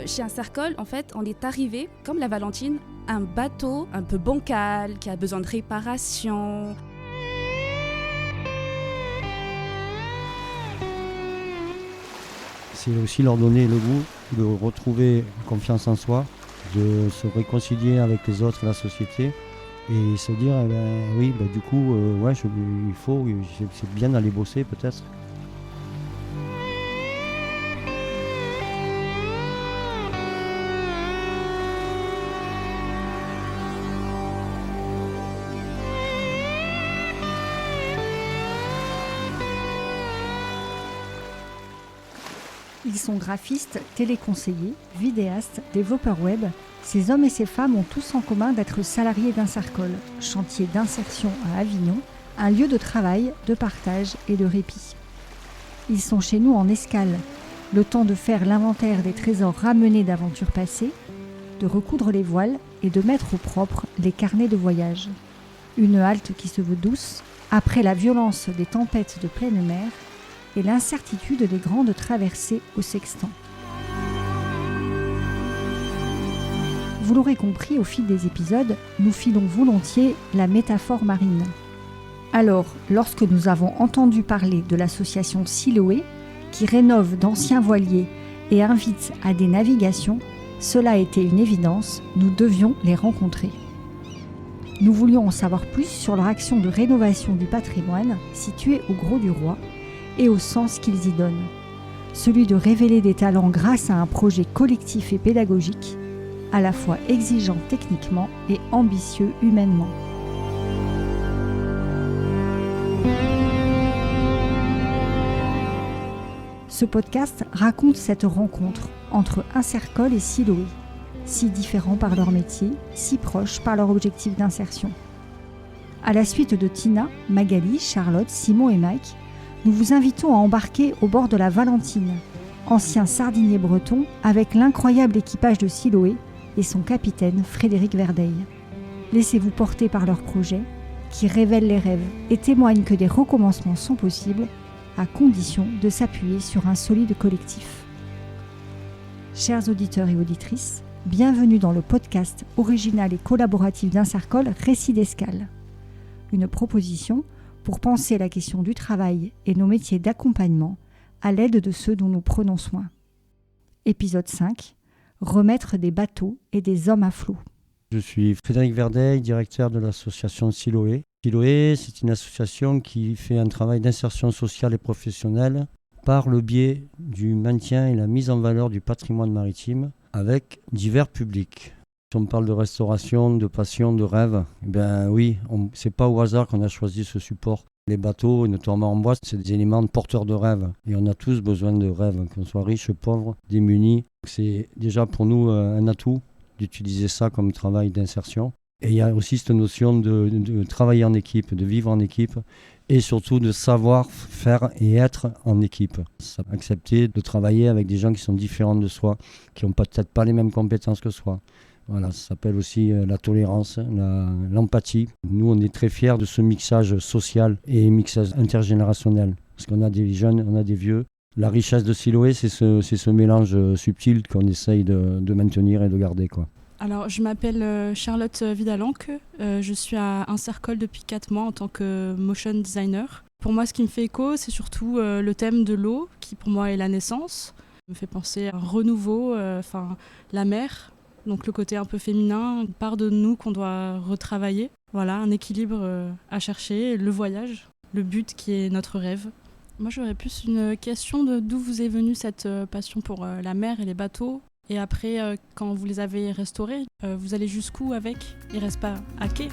Chez Insercol, en fait, on est arrivé, comme la Valentine, un bateau un peu bancal, qui a besoin de réparation. C'est aussi leur donner le goût de retrouver confiance en soi, de se réconcilier avec les autres et la société et se dire du coup c'est bien d'aller bosser peut-être. Ils sont graphistes, téléconseillers, vidéastes, développeurs web. Ces hommes et ces femmes ont tous en commun d'être salariés d'Insercol, chantier d'insertion à Avignon, un lieu de travail, de partage et de répit. Ils sont chez nous en escale, le temps de faire l'inventaire des trésors ramenés d'aventures passées, de recoudre les voiles et de mettre au propre les carnets de voyage. Une halte qui se veut douce, après la violence des tempêtes de pleine mer, et l'incertitude des grandes traversées au sextant. Vous l'aurez compris, au fil des épisodes, nous filons volontiers la métaphore marine. Alors, lorsque nous avons entendu parler de l'association Siloé, qui rénove d'anciens voiliers et invite à des navigations, cela était une évidence, nous devions les rencontrer. Nous voulions en savoir plus sur leur action de rénovation du patrimoine située au Grau du Roi, et au sens qu'ils y donnent, celui de révéler des talents grâce à un projet collectif et pédagogique, à la fois exigeant techniquement et ambitieux humainement. Ce podcast raconte cette rencontre entre Insercol et Siloé, si différents par leur métier, si proches par leur objectif d'insertion. À la suite de Tina, Magali, Charlotte, Simon et Mike, nous vous invitons à embarquer au bord de la Valentine, ancien sardinier breton avec l'incroyable équipage de Siloé et son capitaine Frédéric Verdeil. Laissez-vous porter par leurs projets qui révèlent les rêves et témoignent que des recommencements sont possibles à condition de s'appuyer sur un solide collectif. Chers auditeurs et auditrices, bienvenue dans le podcast original et collaboratif d'Insercol Récits d'escale. Une proposition pour penser la question du travail et nos métiers d'accompagnement à l'aide de ceux dont nous prenons soin. Épisode 5. Remettre des bateaux et des hommes à flot. Je suis Frédéric Verdeil, directeur de l'association Siloé. Siloé, c'est une association qui fait un travail d'insertion sociale et professionnelle par le biais du maintien et la mise en valeur du patrimoine maritime avec divers publics. Si on parle de restauration, de passion, de rêve, c'est pas au hasard qu'on a choisi ce support. Les bateaux, notamment en bois, c'est des éléments porteurs de rêves. Et on a tous besoin de rêves, qu'on soit riches, pauvres, démunis. C'est déjà pour nous un atout d'utiliser ça comme travail d'insertion. Et il y a aussi cette notion de travailler en équipe, de vivre en équipe et surtout de savoir faire et être en équipe. Accepter de travailler avec des gens qui sont différents de soi, qui n'ont peut-être pas les mêmes compétences que soi. Voilà, ça s'appelle aussi la tolérance, l'empathie. Nous, on est très fiers de ce mixage social et mixage intergénérationnel. Parce qu'on a des jeunes, on a des vieux. La richesse de Siloé, c'est ce mélange subtil qu'on essaye de maintenir et de garder, quoi. Alors, je m'appelle Charlotte Vidalanque. Je suis à Insercol depuis 4 mois en tant que motion designer. Pour moi, ce qui me fait écho, c'est surtout le thème de l'eau, qui pour moi est la naissance. Ça me fait penser à un renouveau, la mer. Donc le côté un peu féminin, une part de nous qu'on doit retravailler. Voilà, un équilibre à chercher, le voyage, le but qui est notre rêve. Moi j'aurais plus une question de d'où vous est venue cette passion pour la mer et les bateaux. Et après, quand vous les avez restaurés, vous allez jusqu'où avec ? Il reste pas à quai ?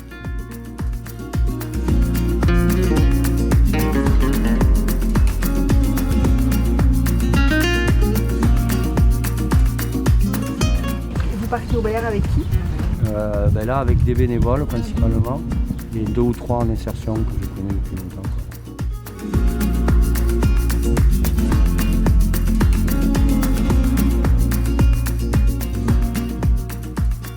Vous partez au Bayard avec qui ? Là, avec des bénévoles principalement, et 2 ou 3 en insertion que je connais depuis longtemps.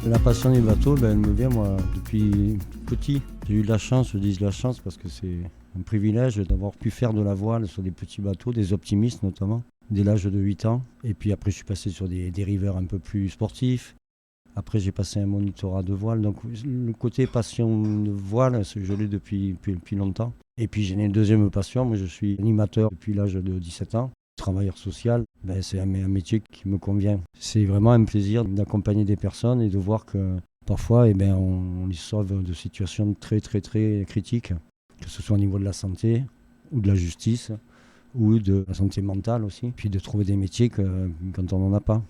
La passion des bateaux, elle me vient moi depuis petit. J'ai eu de la chance, je dis de la chance parce que c'est un privilège d'avoir pu faire de la voile sur des petits bateaux, des optimistes notamment. dès l'âge de 8 ans. Et puis après, je suis passé sur des dériveurs un peu plus sportifs. Après, j'ai passé un monitorat de voile. Donc, le côté passion de voile, je l'ai depuis longtemps. Et puis, j'ai une deuxième passion. Moi, je suis animateur depuis l'âge de 17 ans. Travailleur social, c'est un métier qui me convient. C'est vraiment un plaisir d'accompagner des personnes et de voir que parfois, on les sauve de situations très, très, très critiques, que ce soit au niveau de la santé ou de la justice ou de la santé mentale aussi. Puis de trouver des métiers quand on n'en a pas.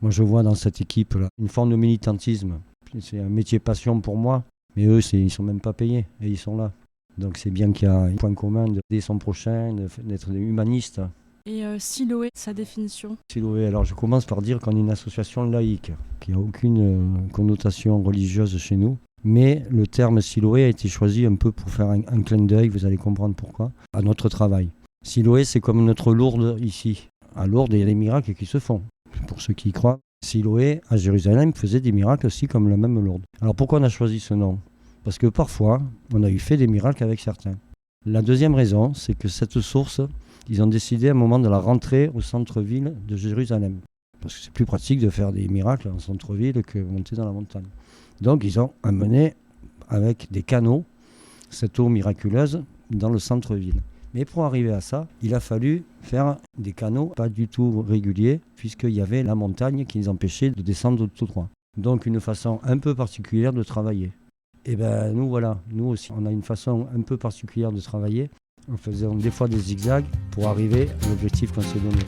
Moi, je vois dans cette équipe-là une forme de militantisme. C'est un métier passion pour moi, mais eux, ils ne sont même pas payés et ils sont là. Donc c'est bien qu'il y a un point commun d'aider son prochain, d'être humaniste. Et Siloé, sa définition? Siloé, alors je commence par dire qu'on est une association laïque, qui n'a aucune connotation religieuse chez nous. Mais le terme Siloé a été choisi un peu pour faire un clin d'œil, vous allez comprendre pourquoi, à notre travail. Siloé, c'est comme notre Lourdes ici. À Lourdes, il y a des miracles qui se font, pour ceux qui y croient. Siloé, à Jérusalem, faisait des miracles aussi comme la même Lourdes. Alors pourquoi on a choisi ce nom? Parce que parfois, on a eu fait des miracles avec certains. La deuxième raison, c'est que cette source, ils ont décidé à un moment de la rentrer au centre-ville de Jérusalem. Parce que c'est plus pratique de faire des miracles en centre-ville que monter dans la montagne. Donc ils ont amené avec des canaux cette eau miraculeuse dans le centre-ville. Mais pour arriver à ça, il a fallu faire des canaux pas du tout réguliers, puisqu'il y avait la montagne qui les empêchait de descendre tout droit. Donc une façon un peu particulière de travailler. Et nous voilà, nous aussi, on a une façon un peu particulière de travailler. On faisait des fois des zigzags pour arriver à l'objectif qu'on s'est donné.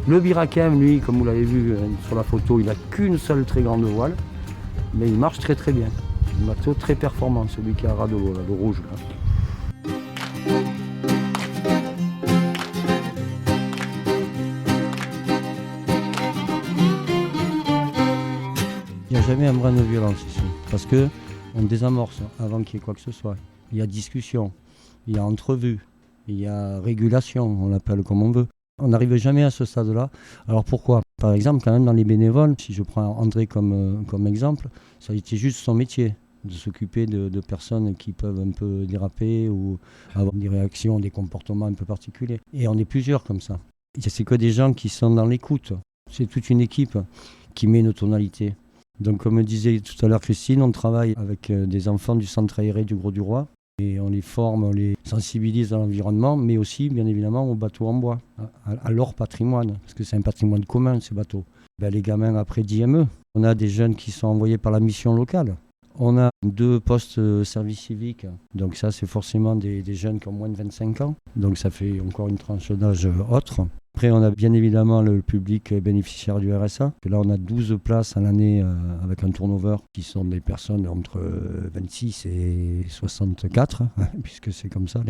Le Birakem, lui, comme vous l'avez vu sur la photo, il n'a qu'une seule très grande voile, mais il marche très très bien. Un bateau très performant, celui qui a ras de l'eau, le rouge. Là. Il n'y a jamais un brin de violence ici, parce qu'on désamorce avant qu'il y ait quoi que ce soit. Il y a discussion, il y a entrevue, il y a régulation, on l'appelle comme on veut. On n'arrive jamais à ce stade-là. Alors pourquoi? Par exemple, quand même dans les bénévoles, si je prends André comme exemple, ça a été juste son métier, de s'occuper de personnes qui peuvent un peu déraper ou avoir des réactions, des comportements un peu particuliers. Et on est plusieurs comme ça. C'est que des gens qui sont dans l'écoute. C'est toute une équipe qui met une tonalité. Donc comme disait tout à l'heure Christine, on travaille avec des enfants du centre aéré du Gros-du-Roi. Et on les forme, on les sensibilise à l'environnement, mais aussi, bien évidemment, aux bateaux en bois, à leur patrimoine, parce que c'est un patrimoine commun, ces bateaux. Les gamins, après d'IME, on a des jeunes qui sont envoyés par la mission locale. On a 2 postes service civique, donc ça, c'est forcément des jeunes qui ont moins de 25 ans. Donc ça fait encore une tranche d'âge autre. Après, on a bien évidemment le public bénéficiaire du RSA. Là, on a 12 places à l'année avec un turnover qui sont des personnes entre 26 et 64, puisque c'est comme ça.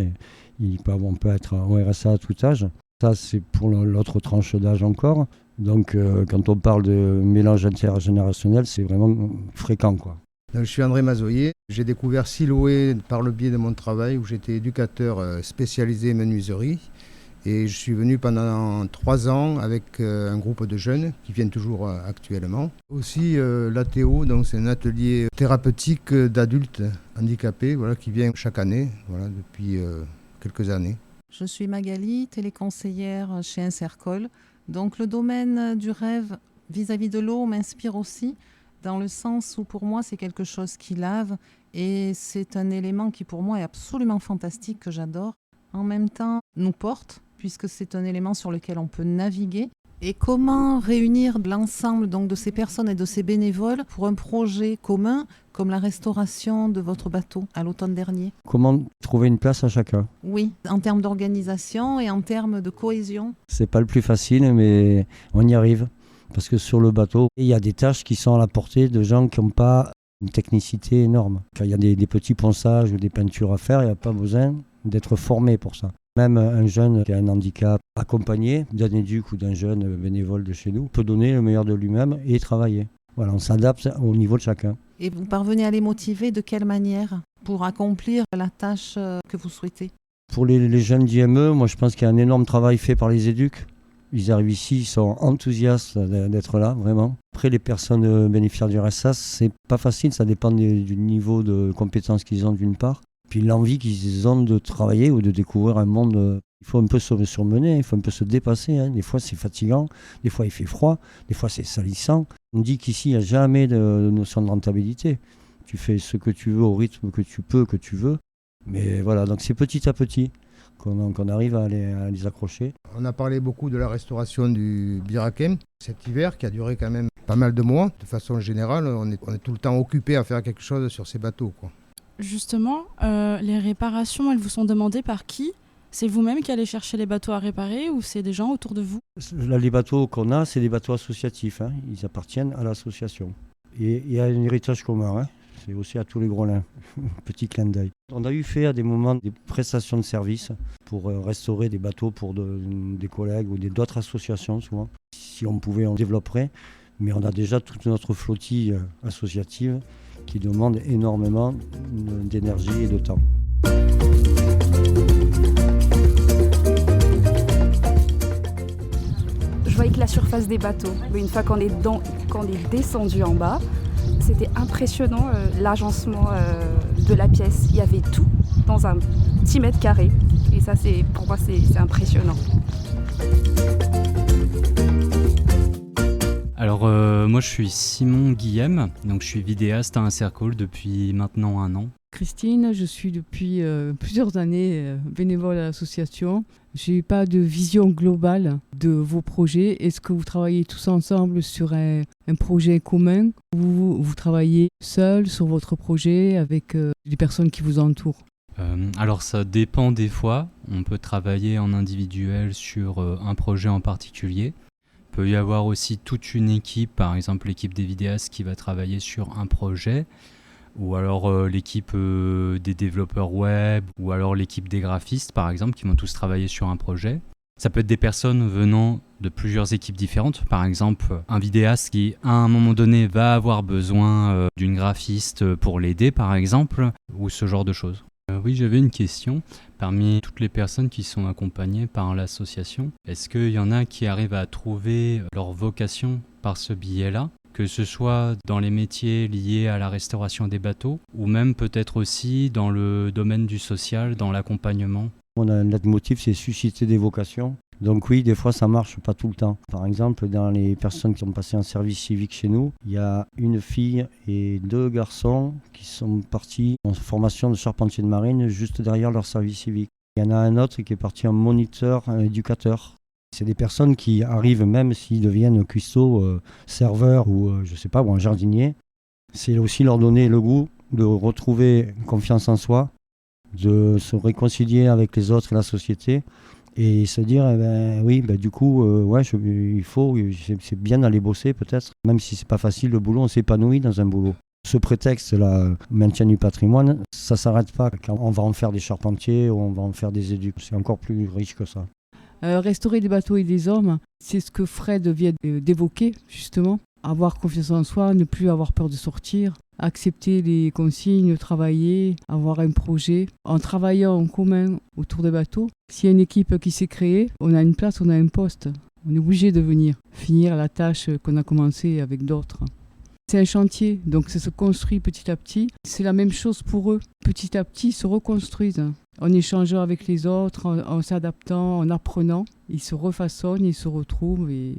On peut être au RSA à tout âge. Ça, c'est pour l'autre tranche d'âge encore. Donc, quand on parle de mélange intergénérationnel, c'est vraiment fréquent, quoi. Donc, je suis André Mazoyer. J'ai découvert Siloé par le biais de mon travail où j'étais éducateur spécialisé menuiserie. Et je suis venu pendant 3 ans avec un groupe de jeunes qui viennent toujours actuellement. Aussi l'ATO, donc c'est un atelier thérapeutique d'adultes handicapés qui vient chaque année depuis quelques années. Je suis Magali, téléconseillère chez Insercol. Donc le domaine du rêve vis-à-vis de l'eau m'inspire aussi, dans le sens où pour moi c'est quelque chose qui lave et c'est un élément qui pour moi est absolument fantastique, que j'adore. En même temps nous porte, puisque c'est un élément sur lequel on peut naviguer. Et comment réunir l'ensemble donc, de ces personnes et de ces bénévoles pour un projet commun comme la restauration de votre bateau à l'automne dernier? Comment trouver une place à chacun? Oui, en termes d'organisation et en termes de cohésion. C'est pas le plus facile, mais on y arrive. Parce que sur le bateau, il y a des tâches qui sont à la portée de gens qui n'ont pas une technicité énorme. Quand il y a des petits ponçages ou des peintures à faire, il n'y a pas besoin d'être formé pour ça. Même un jeune qui a un handicap accompagné d'un éduc ou d'un jeune bénévole de chez nous peut donner le meilleur de lui-même et travailler. Voilà, on s'adapte au niveau de chacun. Et vous parvenez à les motiver de quelle manière pour accomplir la tâche que vous souhaitez? Pour les jeunes d'IME, moi je pense qu'il y a un énorme travail fait par les éducs Ils arrivent ici, ils sont enthousiastes d'être là, vraiment. Après, les personnes bénéficiaires du RSA, c'est pas facile, ça dépend du niveau de compétences qu'ils ont d'une part. Puis l'envie qu'ils ont de travailler ou de découvrir un monde. Il faut un peu se surmener, il faut un peu se dépasser. Hein. Des fois, c'est fatigant, des fois, il fait froid, des fois, c'est salissant. On dit qu'ici, il n'y a jamais de notion de rentabilité. Tu fais ce que tu veux au rythme que tu peux, que tu veux. Mais voilà, donc c'est petit à petit qu'on arrive à les accrocher. On a parlé beaucoup de la restauration du Birakem cet hiver qui a duré quand même pas mal de mois. De façon générale, on est tout le temps occupé à faire quelque chose sur ces bateaux, quoi. Justement, les réparations, elles vous sont demandées par qui ? C'est vous-même qui allez chercher les bateaux à réparer ou c'est des gens autour de vous ? Là, les bateaux qu'on a, c'est des bateaux associatifs. Hein. Ils appartiennent à l'association. Et il y a un héritage commun. Hein. C'est aussi à tous les Grolins. Petit clin d'œil. On a eu fait à des moments des prestations de services pour restaurer des bateaux pour des collègues ou d'autres associations souvent. Si on pouvait, on développerait. Mais on a déjà toute notre flottille associative qui demande énormément d'énergie et de temps. Je voyais que la surface des bateaux, mais une fois qu'on est descendu en bas, c'était impressionnant l'agencement de la pièce. Il y avait tout dans un petit mètre carré. Et ça, pour moi, c'est impressionnant. Alors moi je suis Simon Guillem, donc je suis vidéaste à Incercol depuis maintenant 1 an. Christine, je suis depuis plusieurs années bénévole à l'association. Je n'ai pas de vision globale de vos projets. Est-ce que vous travaillez tous ensemble sur un projet commun ou vous travaillez seul sur votre projet avec les personnes qui vous entourent ? Alors ça dépend des fois. On peut travailler en individuel sur un projet en particulier. Il peut y avoir aussi toute une équipe, par exemple l'équipe des vidéastes qui va travailler sur un projet, ou alors l'équipe des développeurs web, ou alors l'équipe des graphistes par exemple, qui vont tous travailler sur un projet. Ça peut être des personnes venant de plusieurs équipes différentes, par exemple un vidéaste qui à un moment donné va avoir besoin d'une graphiste pour l'aider par exemple, ou ce genre de choses. Oui, j'avais une question. Parmi toutes les personnes qui sont accompagnées par l'association, est-ce qu'il y en a qui arrivent à trouver leur vocation par ce biais-là, que ce soit dans les métiers liés à la restauration des bateaux, ou même peut-être aussi dans le domaine du social, dans l'accompagnement ? On a un leitmotiv, c'est susciter des vocations. Donc oui, des fois ça marche pas tout le temps. Par exemple, dans les personnes qui ont passé un service civique chez nous, il y a une fille et 2 garçons qui sont partis en formation de charpentier de marine juste derrière leur service civique. Il y en a un autre qui est parti en moniteur, éducateur. C'est des personnes qui arrivent, même s'ils deviennent cuistots, serveurs ou je sais pas, ou un jardinier. C'est aussi leur donner le goût de retrouver confiance en soi, de se réconcilier avec les autres et la société. Et se dire, du coup, c'est bien d'aller bosser peut-être, même si c'est pas facile le boulot, on s'épanouit dans un boulot. Ce prétexte-là, maintien du patrimoine, ça s'arrête pas quand on va en faire des charpentiers ou on va en faire des éducs. C'est encore plus riche que ça. Restaurer des bateaux et des hommes, c'est ce que Fred vient d'évoquer justement. Avoir confiance en soi, ne plus avoir peur de sortir, accepter les consignes, travailler, avoir un projet. En travaillant en commun autour des bateaux, s'il y a une équipe qui s'est créée, on a une place, on a un poste. On est obligé de venir finir la tâche qu'on a commencée avec d'autres. C'est un chantier, donc ça se construit petit à petit. C'est la même chose pour eux. Petit à petit, ils se reconstruisent. En échangeant avec les autres, en s'adaptant, en apprenant, ils se refaçonnent, ils se retrouvent et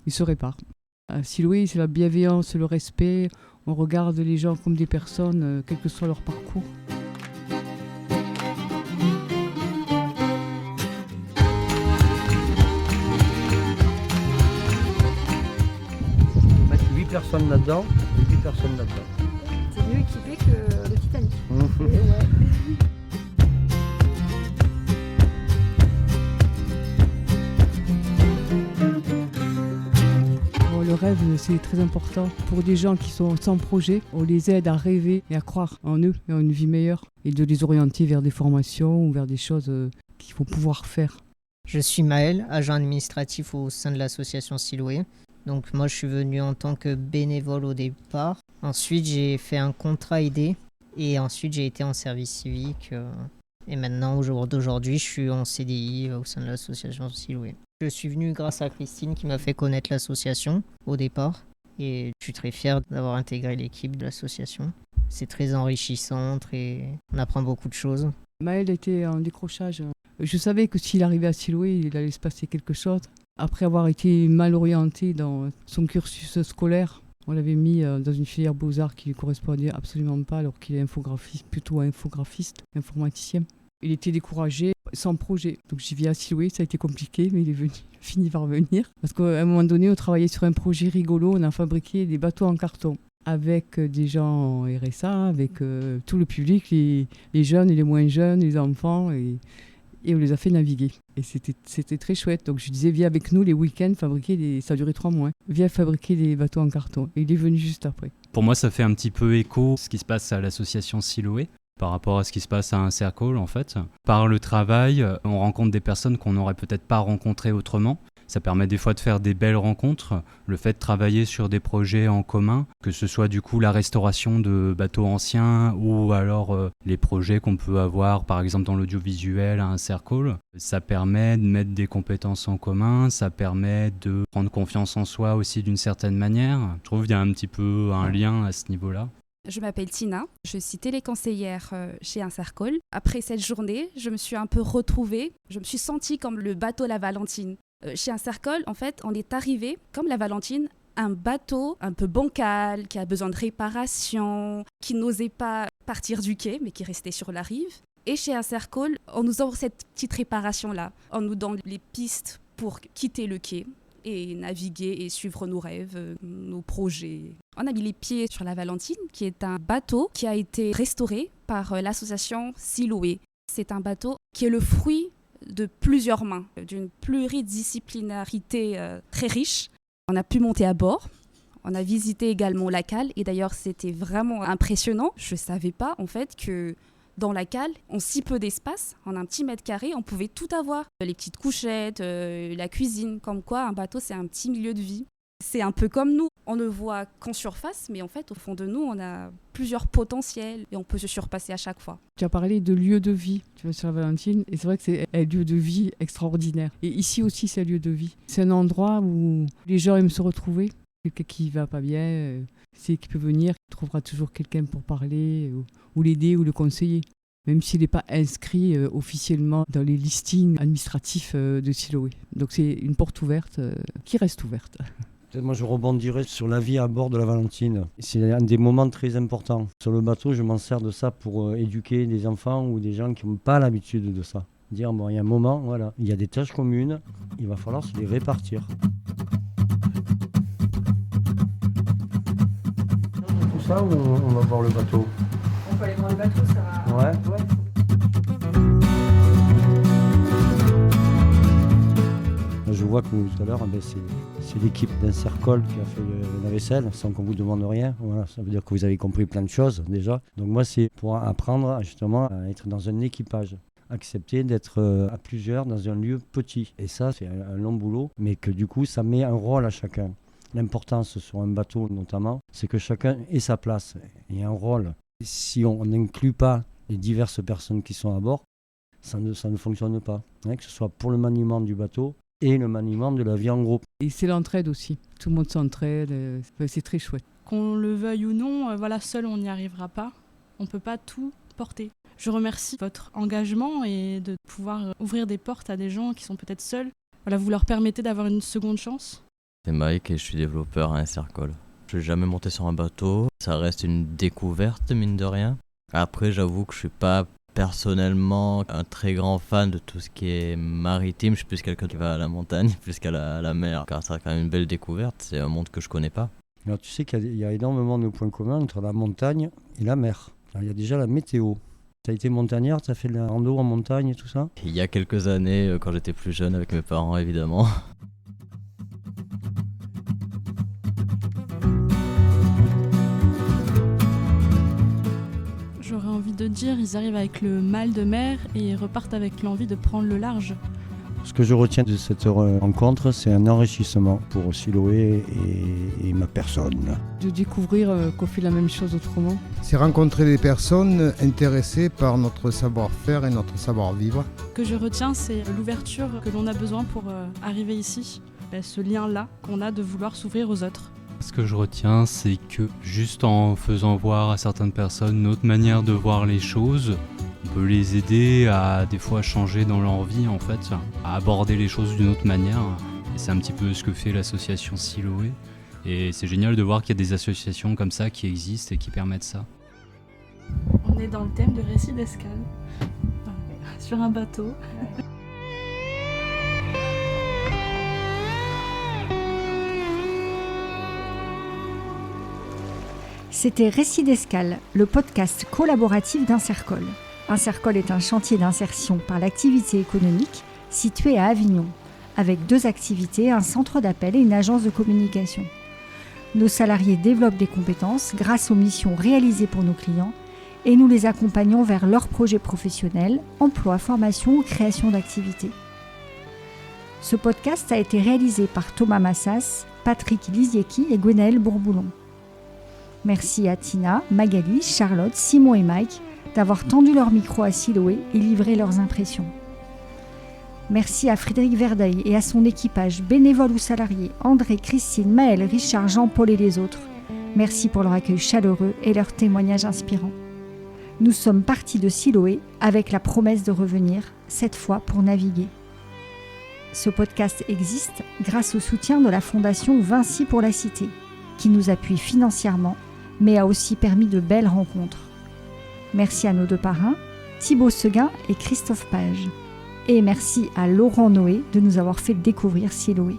ils se réparent. À Siloé, c'est la bienveillance, le respect. On regarde les gens comme des personnes, quel que soit leur parcours. On va mettre 8 personnes là-dedans et 8 personnes là-dedans. C'est mieux équipé que le Titanic. Le rêve, c'est très important. Pour des gens qui sont sans projet, on les aide à rêver et à croire en eux et en une vie meilleure et de les orienter vers des formations ou vers des choses qu'il faut pouvoir faire. Je suis Maël, agent administratif au sein de l'association Siloé. Donc moi je suis venu en tant que bénévole au départ. Ensuite j'ai fait un contrat aidé et ensuite j'ai été en service civique Et maintenant, au jour d'aujourd'hui, je suis en CDI au sein de l'association Siloué. Je suis venu grâce à Christine qui m'a fait connaître l'association au départ. Et je suis très fier d'avoir intégré l'équipe de l'association. C'est très enrichissant, on apprend beaucoup de choses. Maël était en décrochage. Je savais que s'il arrivait à Siloué, il allait se passer quelque chose. Après avoir été mal orienté dans son cursus scolaire, on l'avait mis dans une filière beaux-arts qui ne lui correspondait absolument pas, alors qu'il est infographiste, plutôt infographiste, informaticien. Il était découragé, sans projet. Donc j'y viens à Siloué, ça a été compliqué, mais il est fini par venir. Parce qu'à un moment donné, on travaillait sur un projet rigolo, on a fabriqué des bateaux en carton avec des gens en RSA, avec tout le public, les jeunes et les moins jeunes, les enfants, et on les a fait naviguer. Et c'était très chouette. Donc je disais, viens avec nous les week-ends, ça a duré 3 mois, viens fabriquer des bateaux en carton. Et il est venu juste après. Pour moi, ça fait un petit peu écho ce qui se passe à l'association Siloué par rapport à ce qui se passe à Incercol en fait. Par le travail, on rencontre des personnes qu'on n'aurait peut-être pas rencontrées autrement. Ça permet des fois de faire des belles rencontres, le fait de travailler sur des projets en commun, que ce soit du coup la restauration de bateaux anciens ou alors les projets qu'on peut avoir par exemple dans l'audiovisuel à Incercol. Ça permet de mettre des compétences en commun, ça permet de prendre confiance en soi aussi d'une certaine manière. Je trouve qu'il y a un petit peu un lien à ce niveau-là. Je m'appelle Tina, je suis téléconseillère chez Incercol. Après cette journée, je me suis un peu retrouvée, je me suis sentie comme le bateau La Valentine. Chez Incercol, en fait, on est arrivé, comme la Valentine, un bateau un peu bancal, qui a besoin de réparation, qui n'osait pas partir du quai, mais qui restait sur la rive. Et chez Incercol, on nous offre cette petite réparation-là. On nous donne les pistes pour quitter le quai et naviguer et suivre nos rêves, nos projets. On a mis les pieds sur la Valentine, qui est un bateau qui a été restauré par l'association Siloué. C'est un bateau qui est le fruit de plusieurs mains, d'une pluridisciplinarité très riche. On a pu monter à bord, on a visité également la cale et d'ailleurs c'était vraiment impressionnant. Je ne savais pas en fait que dans la cale, en si peu d'espace, en un petit mètre carré, on pouvait tout avoir. Les petites couchettes, la cuisine, comme quoi un bateau c'est un petit milieu de vie. C'est un peu comme nous, on ne voit qu'en surface, mais en fait au fond de nous on a plusieurs potentiels et on peut se surpasser à chaque fois. Tu as parlé de lieu de vie, tu vois, sur la Valentine, et c'est vrai que c'est un lieu de vie extraordinaire. Et ici aussi c'est un lieu de vie. C'est un endroit où les gens aiment se retrouver. Quelqu'un qui va pas bien, c'est qui peut venir, il trouvera toujours quelqu'un pour parler, ou l'aider ou le conseiller. Même s'il n'est pas inscrit officiellement dans les listings administratifs de Siloué. Donc c'est une porte ouverte qui reste ouverte. Moi, je rebondirais sur la vie à bord de la Valentine. C'est un des moments très importants. Sur le bateau, je m'en sers de ça pour éduquer des enfants ou des gens qui n'ont pas l'habitude de ça. Dire, bon, il y a un moment, voilà, il y a des tâches communes, il va falloir se les répartir. Tout ça ou on va voir le bateau? On peut aller voir le bateau, ça va... Ouais. Je vois que tout à l'heure, c'est l'équipe d'Incercol qui a fait la vaisselle sans qu'on vous demande rien. Voilà, ça veut dire que vous avez compris plein de choses déjà. Donc moi, c'est pour apprendre justement à être dans un équipage. Accepter d'être à plusieurs dans un lieu petit. Et ça, c'est un long boulot, mais que du coup, ça met un rôle à chacun. L'importance sur un bateau notamment, c'est que chacun ait sa place et un rôle. Si on n'inclut pas les diverses personnes qui sont à bord, ça ne fonctionne pas. Hein, que ce soit pour le maniement du bateau, et le maniement de la vie en groupe. Et c'est l'entraide aussi. Tout le monde s'entraide, c'est très chouette. Qu'on le veuille ou non, seul on n'y arrivera pas. On ne peut pas tout porter. Je remercie votre engagement et de pouvoir ouvrir des portes à des gens qui sont peut-être seuls. Vous leur permettez d'avoir une seconde chance. C'est Mike et je suis développeur à Incercol. Je n'ai jamais monté sur un bateau. Ça reste une découverte, mine de rien. Après, j'avoue que je ne suis pas personnellement un très grand fan de tout ce qui est maritime. Je suis plus quelqu'un qui va à la montagne plus qu'à la mer, car ça a quand même une belle découverte. C'est un monde que je connais pas. Alors tu sais qu'il y a énormément de points communs entre la montagne et la mer. Alors, il y a déjà la météo. Tu as été montagnard, tu as fait de la rando en montagne et tout ça? Il y a quelques années, quand j'étais plus jeune, avec mes parents évidemment. J'aurais envie de dire, ils arrivent avec le mal de mer et ils repartent avec l'envie de prendre le large. Ce que je retiens de cette rencontre, c'est un enrichissement pour Siloé et ma personne. De découvrir qu'on fait la même chose autrement. C'est rencontrer des personnes intéressées par notre savoir-faire et notre savoir-vivre. Ce que je retiens, c'est l'ouverture que l'on a besoin pour arriver ici. Ce lien-là qu'on a de vouloir s'ouvrir aux autres. Ce que je retiens, c'est que juste en faisant voir à certaines personnes notre manière de voir les choses, on peut les aider à des fois changer dans leur vie en fait, à aborder les choses d'une autre manière. Et c'est un petit peu ce que fait l'association Siloé. Et c'est génial de voir qu'il y a des associations comme ça qui existent et qui permettent ça. On est dans le thème de récit d'escale, sur un bateau. C'était Récit d'escale, le podcast collaboratif d'Insercol. Insercol est un chantier d'insertion par l'activité économique situé à Avignon, avec 2 activités, un centre d'appel et une agence de communication. Nos salariés développent des compétences grâce aux missions réalisées pour nos clients et nous les accompagnons vers leurs projets professionnels, emploi, formation ou création d'activités. Ce podcast a été réalisé par Thomas Massas, Patrick Lisiecki et Gwenaëlle Bourboulon. Merci à Tina, Magali, Charlotte, Simon et Mike d'avoir tendu leur micro à Siloé et livré leurs impressions. Merci à Frédéric Verdeil et à son équipage, bénévoles ou salariés, André, Christine, Maël, Richard, Jean-Paul et les autres. Merci pour leur accueil chaleureux et leurs témoignages inspirants. Nous sommes partis de Siloé avec la promesse de revenir, cette fois pour naviguer. Ce podcast existe grâce au soutien de la Fondation Vinci pour la Cité, qui nous appuie financièrement, mais a aussi permis de belles rencontres. Merci à nos 2 parrains, Thibaut Seguin et Christophe Page. Et merci à Laurent Noé de nous avoir fait découvrir Siloé.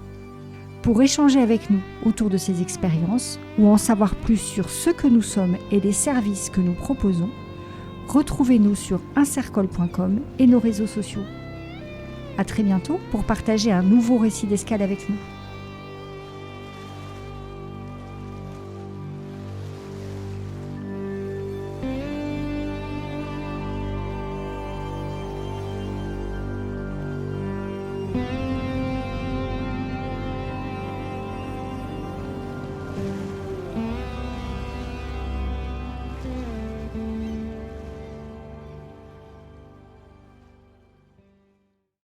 Pour échanger avec nous autour de ces expériences ou en savoir plus sur ce que nous sommes et les services que nous proposons, retrouvez-nous sur insercol.com et nos réseaux sociaux. À très bientôt pour partager un nouveau récit d'escale avec nous.